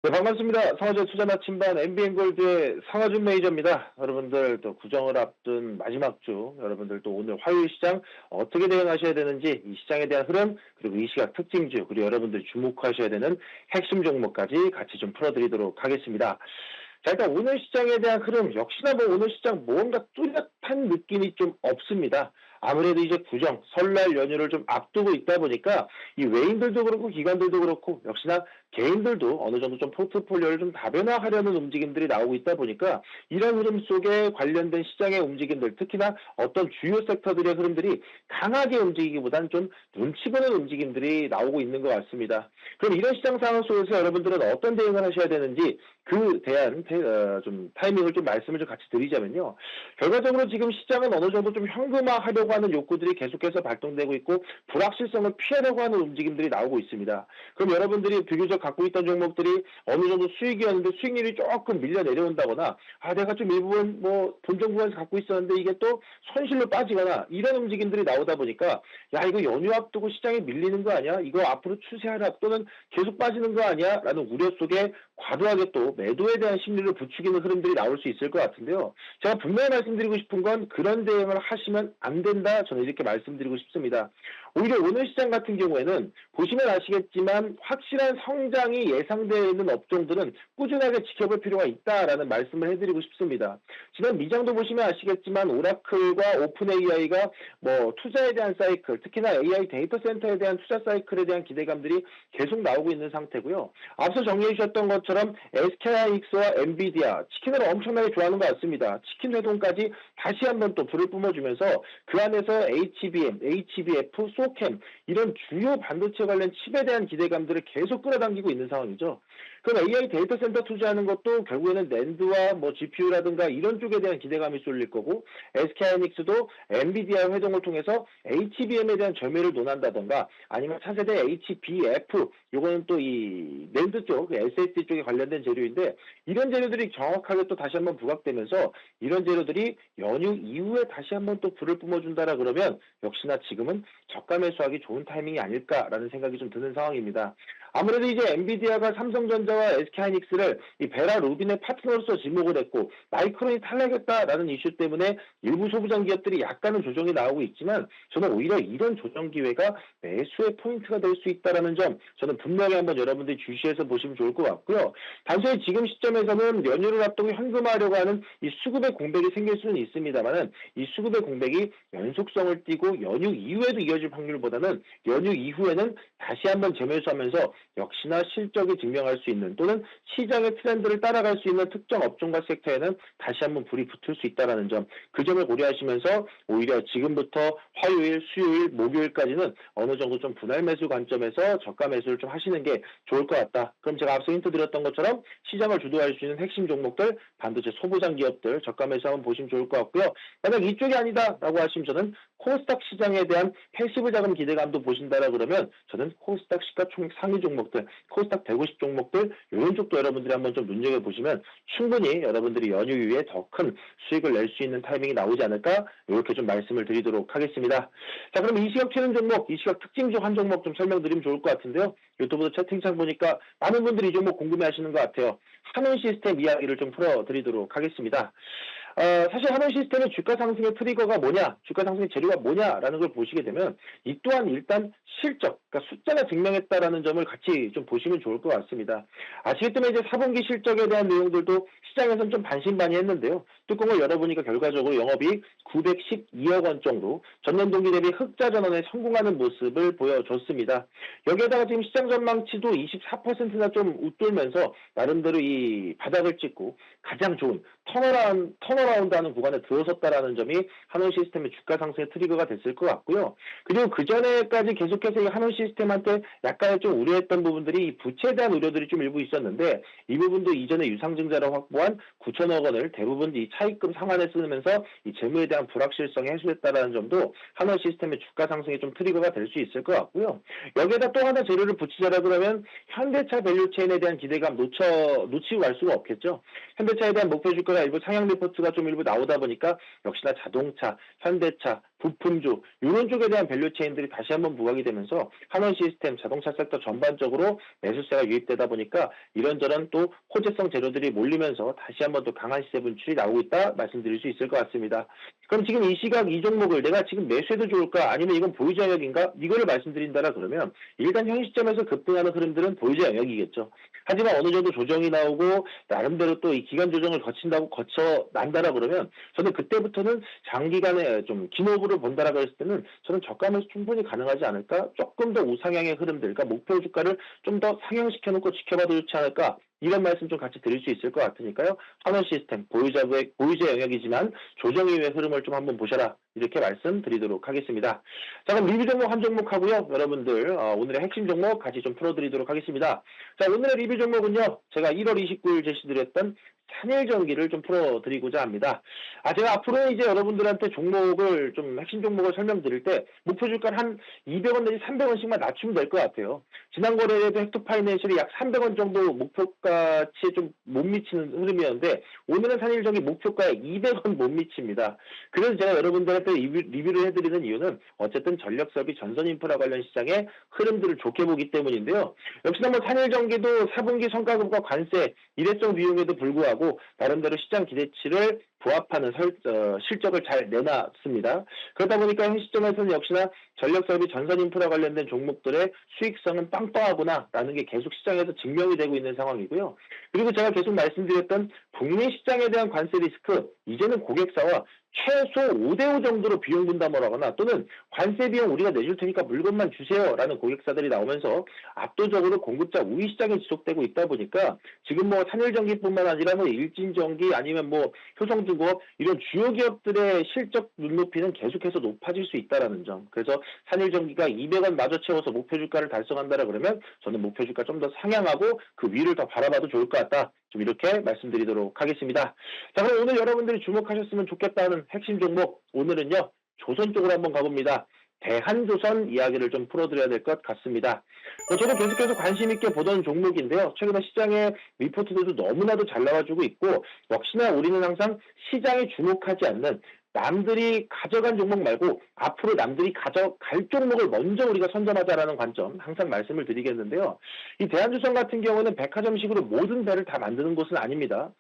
네, 반갑습니다. 상호재 투자 나침반 MBN골드의 상하준 매니저입니다. 여러분들 또 구정을 앞둔 마지막 주, 여러분들 또 오늘 화요일 시장 어떻게 대응하셔야 되는지, 이 시장에 대한 흐름, 그리고 이 시각 특징주, 그리고 여러분들이 주목하셔야 되는 핵심 종목까지 같이 좀 풀어드리도록 하겠습니다. 자, 일단 오늘 시장에 대한 흐름, 역시나 뭐 오늘 시장 뭔가 뚜렷한 느낌이 좀 없습니다. 아무래도 이제 구정, 설날 연휴를 좀 앞두고 있다 보니까 이 외인들도 그렇고 기관들도 그렇고 역시나 개인들도 어느 정도 좀 포트폴리오를 좀 다변화하려는 움직임들이 나오고 있다 보니까 이런 흐름 속에 관련된 시장의 움직임들, 특히나 어떤 주요 섹터들의 흐름들이 강하게 움직이기보다는 좀 눈치 보는 움직임들이 나오고 있는 것 같습니다. 그럼 이런 시장 상황 속에서 여러분들은 어떤 대응을 하셔야 되는지 그 대한 좀 타이밍을 좀 말씀을 좀 같이 드리자면요. 결과적으로 지금 시장은 어느 정도 좀 현금화하려고 하는 욕구들이 계속해서 발동되고 있고 불확실성을 피하려고 하는 움직임들이 나오고 있습니다. 그럼 여러분들이 비교적 갖고 있던 종목들이 어느 정도 수익이었는데 수익률이 조금 밀려 내려온다거나 내가 좀 일부분 뭐 본전 구간에서 갖고 있었는데 이게 또 손실로 빠지거나 이런 움직임들이 나오다 보니까 야 이거 연휴 앞두고 시장이 밀리는 거 아니야? 이거 앞으로 추세하라 또는 계속 빠지는 거 아니야? 라는 우려 속에 과도하게 또 매도에 대한 심리를 부추기는 흐름들이 나올 수 있을 것 같은데요. 제가 분명히 말씀드리고 싶은 건 그런 대응을 하시면 안 된다. 저는 이렇게 말씀드리고 싶습니다. 오히려 오늘 시장 같은 경우에는 보시면 아시겠지만 확실한 성장이 예상되어 있는 업종들은 꾸준하게 지켜볼 필요가 있다라는 말씀을 해드리고 싶습니다. 지난 미장도 보시면 아시겠지만 오라클과 오픈 AI가 뭐 투자에 대한 사이클, 특히나 AI 데이터 센터에 대한 투자 사이클에 대한 기대감들이 계속 나오고 있는 상태고요. 앞서 정리해 주셨던 것처럼 SK하이닉스와 엔비디아, 치킨을 엄청나게 좋아하는 것 같습니다. 치킨 회동까지 다시 한번 또 불을 뿜어주면서 그 안에서 HBM, HBF, 소캠 이런 주요 반도체 관련 칩에 대한 기대감들을 계속 끌어당기고 있는 상황이죠. 그럼 AI 데이터 센터 투자하는 것도 결국에는 낸드와 뭐 GPU라든가 이런 쪽에 대한 기대감이 쏠릴 거고 SK하이닉스도 엔비디아 회동을 통해서 HBM에 대한 점유율을 논한다든가 아니면 차세대 HBF 요거는 또 이 낸드 쪽 SSD 쪽에 관련된 재료인데 이런 재료들이 정확하게 또 다시 한번 부각되면서 이런 재료들이 연휴 이후에 다시 한번 또 불을 뿜어준다라 그러면 역시나 지금은 저가 매수하기 좋은 타이밍이 아닐까라는 생각이 좀 드는 상황입니다. 아무래도 이제 엔비디아가 삼성전자와 SK하이닉스를 이 베라 루빈의 파트너로서 지목을 했고 마이크론이 탈락했다라는 이슈 때문에 일부 소부장 기업들이 약간은 조정이 나오고 있지만 저는 오히려 이런 조정 기회가 매수의 포인트가 될 수 있다라는 점 저는 분명히 한번 여러분들이 주시해서 보시면 좋을 것 같고요. 단순히 지금 시점에서는 연휴를 앞두고 현금화하려고 하는 이 수급의 공백이 생길 수는 있습니다만은 이 수급의 공백이 연속성을 띠고 연휴 이후에도 이어질 확률보다는 연휴 이후에는 다시 한번 재매수하면서 역시나 실적이 증명할 수 있는 또는 시장의 트렌드를 따라갈 수 있는 특정 업종과 섹터에는 다시 한번 불이 붙을 수 있다는 점, 그 점을 고려하시면서 오히려 지금부터 화요일, 수요일, 목요일까지는 어느 정도 좀 분할 매수 관점에서 저가 매수를 좀 하시는 게 좋을 것 같다. 그럼 제가 앞서 힌트 드렸던 것처럼 시장을 주도할 수 있는 핵심 종목들, 반도체 소부장 기업들 저가 매수 한번 보시면 좋을 것 같고요. 만약 이쪽이 아니다라고 하시면 저는 코스닥 시장에 대한 패시브 자금 기대감도 보신다라 그러면 저는 코스닥 시가총액 상위 종목들, 코스닥 150 종목들 이런 쪽도 여러분들이 한번 좀 눈여겨보시면 충분히 여러분들이 연휴 이후에 더 큰 수익을 낼 수 있는 타이밍이 나오지 않을까 이렇게 좀 말씀을 드리도록 하겠습니다. 자, 그럼 이 시각 튀는 종목, 이 시각 특징주 한 종목 좀 설명드리면 좋을 것 같은데요. 유튜브 채팅창 보니까 많은 분들이 이 종목 궁금해하시는 것 같아요. 한원 시스템 이야기를 좀 풀어드리도록 하겠습니다. 사실 한원 시스템의 주가 상승의 트리거가 뭐냐, 주가 상승의 재료가 뭐냐라는 걸 보시게 되면 이 또한 일단 실적, 그러니까 숫자가 증명했다라는 점을 같이 좀 보시면 좋을 것 같습니다. 아시겠지만 이제 4분기 실적에 대한 내용들도 시장에서는 좀 반신반의했는데요. 뚜껑을 열어보니까 결과적으로 영업이익 912억 원 정도, 전년 동기 대비 흑자 전환에 성공하는 모습을 보여줬습니다. 여기에다가 지금 시장 전망치도 24%나 좀 웃돌면서 나름대로 이 바닥을 찍고 가장 좋은 턴어라운드하는 구간에 들어섰다라는 점이 한원 시스템의 주가 상승의 트리거가 됐을 것 같고요. 그리고 그 전에까지 계속해서 이 한원 시스템한테 약간의 좀 우려했던 부분들이 부채에 대한 우려들이 좀 일부 있었는데 이 부분도 이전에 유상증자를 확보한 9천억 원을 대부분 이 차입금 상환에 쓰면서 이 재무에 대한 불확실성이 해소됐다라는 점도 한원 시스템의 주가 상승의 좀 트리거가 될 수 있을 것 같고요. 여기에다 또 하나 재료를 붙이자라 그러면 현대차 밸류체인에 대한 기대감 놓치고 갈 수가 없겠죠. 현대차에 대한 목표 주가가 일부 상향 리포트가 좀 일부 나오다 보니까 역시나 자동차, 현대차, 부품주 이런 쪽에 대한 밸류 체인들이 다시 한번 부각이 되면서 한원 시스템, 자동차 섹터 전반적으로 매수세가 유입되다 보니까 이런저런 또 호재성 재료들이 몰리면서 다시 한번 또 강한 시세 분출이 나오고 있다 말씀드릴 수 있을 것 같습니다. 그럼 지금 이 시각 이 종목을 내가 지금 매수해도 좋을까 아니면 이건 보유자 영역인가 이거를 말씀드린다라 그러면 일단 현 시점에서 급등하는 흐름들은 보유자 영역이겠죠. 하지만 어느 정도 조정이 나오고 나름대로 또 이 기간 조정을 거쳐 난다라 그러면 저는 그때부터는 장기간의 좀 긴 호흡을 본다라고 했을 때는 저는 저가면서 충분히 가능하지 않을까? 조금 더 우상향의 흐름들, 그러니까 목표 주가를 좀 더 상향시켜 놓고 지켜봐도 좋지 않을까? 이런 말씀 좀 같이 드릴 수 있을 것 같으니까요. 한원 시스템 보유자 영역이지만 조정 이후의 흐름을 좀 한번 보셔라. 이렇게 말씀드리도록 하겠습니다. 자, 그럼 리뷰 종목 한 종목 하고요. 여러분들 오늘의 핵심 종목 같이 좀 풀어드리도록 하겠습니다. 자, 오늘의 리뷰 종목은요. 제가 1월 29일 제시드렸던 산일전기를 좀 풀어드리고자 합니다. 제가 앞으로 이제 여러분들한테 종목을 좀 핵심 종목을 설명드릴 때 목표 주가를 한 200원 내지 300원씩만 낮추면 될 것 같아요. 지난 거래에도 헥토파이낸셜이 약 300원 정도 목표가치에 좀 못 미치는 흐름이었는데 오늘은 산일전기 목표가에 200원 못 미칩니다. 그래서 제가 여러분들한테 리뷰를 해드리는 이유는 어쨌든 전력설비 전선인프라 관련 시장의 흐름들을 좋게 보기 때문인데요. 역시나 뭐 산일전기도 4분기 성과급과 관세, 일회성 비용에도 불구하고 나름대로 시장 기대치를 부합하는 실적을 잘 내놨습니다. 그러다 보니까 현 시점에서는 역시나 전력설비 전선인프라 관련된 종목들의 수익성은 빵빵하구나라는 게 계속 시장에서 증명이 되고 있는 상황이고요. 그리고 제가 계속 말씀드렸던 북미 시장에 대한 관세 리스크, 이제는 고객사와 최소 5대5 정도로 비용 분담을 하거나 또는 관세 비용 우리가 내줄 테니까 물건만 주세요라는 고객사들이 나오면서 압도적으로 공급자 우위 시장이 지속되고 있다 보니까 지금 뭐 산일전기뿐만 아니라 뭐 일진전기 아니면 뭐 효성중공업 이런 주요 기업들의 실적 눈높이는 계속해서 높아질 수 있다라는 점. 그래서 산일전기가 200원 마저 채워서 목표 주가를 달성한다라 그러면 저는 목표 주가 좀 더 상향하고 그 위를 더 바라봐도 좋을 것 같다. 좀 이렇게 말씀드리도록 하겠습니다. 자, 그럼 오늘 여러분들이 주목하셨으면 좋겠다는 핵심 종목, 오늘은요, 조선 쪽으로 한번 가봅니다. 대한조선 이야기를 좀 풀어드려야 될 것 같습니다. 저도 계속해서 관심 있게 보던 종목인데요. 최근에 시장의 리포트들도 너무나도 잘 나와주고 있고 역시나 우리는 항상 시장에 주목하지 않는 남들이 가져간 종목 말고 앞으로 남들이 가져갈 종목을 먼저 우리가 선점하자라는 관점 항상 말씀을 드리겠는데요. 이 대한조선 같은 경우는 백화점식으로 모든 배를 다 만드는 곳은 아닙니다.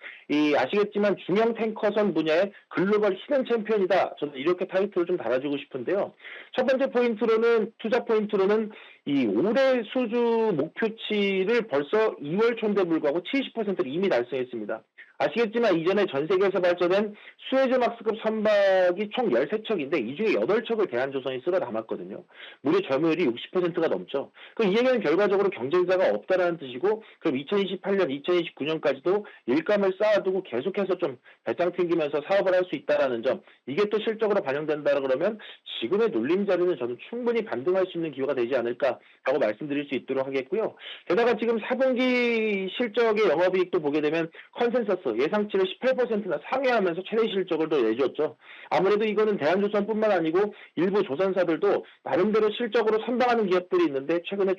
아시겠지만 중형 탱커선 분야의 글로벌 히든 챔피언이다. 저는 이렇게 타이틀을 좀 달아주고 싶은데요. 첫 번째 포인트로는 투자 포인트로는 이 올해 수주 목표치를 벌써 2월 초인데 불구하고 70%를 이미 달성했습니다. 아시겠지만 이전에 전 세계에서 발전된 수에즈막스급 선박이 총 13척인데 이 중에 8척을 대한조선이 쓸어 담았거든요. 무려 점유율이 60%가 넘죠. 그럼 이 얘기는 결과적으로 경쟁자가 없다라는 뜻이고 그럼 2028년, 2029년까지도 일감을 쌓아두고 계속해서 좀 배짱 튕기면서 사업을 할 수 있다라는 점 이게 또 실적으로 반영된다 그러면 지금의 놀림자리는 저는 충분히 반등할 수 있는 기회가 되지 않을까라고 말씀드릴 수 있도록 하겠고요. 게다가 지금 4분기 실적의 영업이익도 보게 되면 컨센서스 예상치를 18%나 상회하면서 최대 실적을 또 내줬죠. 아무래도 이거는 대한조선뿐만 아니고 일부 조선사들도 나름대로 실적으로 선방하는 기업들이 있는데 최근에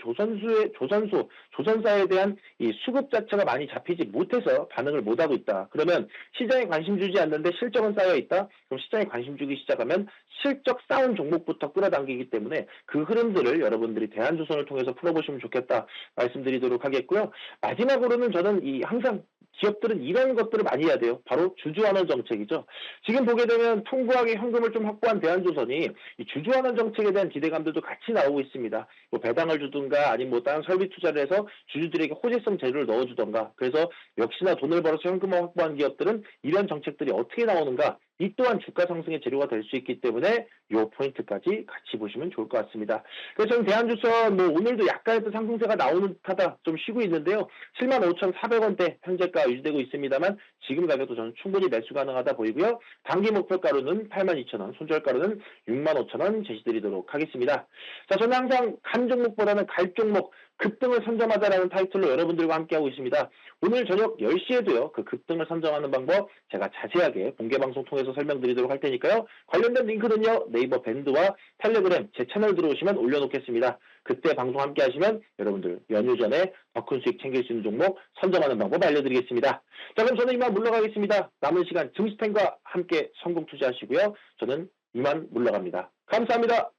조선사에 대한 이 수급 자체가 많이 잡히지 못해서 반응을 못하고 있다. 그러면 시장에 관심 주지 않는데 실적은 쌓여 있다. 그럼 시장에 관심 주기 시작하면 실적 쌓은 종목부터 끌어당기기 때문에 그 흐름들을 여러분들이 대한조선을 통해서 풀어보시면 좋겠다 말씀드리도록 하겠고요. 마지막으로는 저는 항상 기업들은 이런 것들을 많이 해야 돼요. 바로 주주환원 정책이죠. 지금 보게 되면 풍부하게 현금을 좀 확보한 대한조선이 이 주주환원 정책에 대한 기대감들도 같이 나오고 있습니다. 뭐 배당을 주든가 아니면 뭐 다른 설비 투자를 해서 주주들에게 호재성 재료를 넣어주던가 그래서 역시나 돈을 벌어서 현금을 확보한 기업들은 이런 정책들이 어떻게 나오는가 이 또한 주가 상승의 재료가 될 수 있기 때문에 이 포인트까지 같이 보시면 좋을 것 같습니다. 그래서 저는 대한조선 뭐 오늘도 약간의 또 상승세가 나오는 듯하다 좀 쉬고 있는데요. 75,400원대 현재가 유지되고 있습니다만 지금 가격도 저는 충분히 매수 가능하다 보이고요. 단기 목표가로는 82,000원, 손절가로는 65,000원 제시드리도록 하겠습니다. 자, 저는 항상 간 종목보다는 갈 종목 급등을 선점하자라는 타이틀로 여러분들과 함께하고 있습니다. 오늘 저녁 10시에도요. 그 급등을 선점하는 방법 제가 자세하게 공개방송 통해서 설명드리도록 할 테니까요. 관련된 링크는요. 네이버 밴드와 텔레그램 제 채널 들어오시면 올려놓겠습니다. 그때 방송 함께 하시면 여러분들 연휴 전에 더 큰 수익 챙길 수 있는 종목 선점하는 방법 알려드리겠습니다. 자, 그럼 저는 이만 물러가겠습니다. 남은 시간 증시템과 함께 성공 투자하시고요. 저는 이만 물러갑니다. 감사합니다.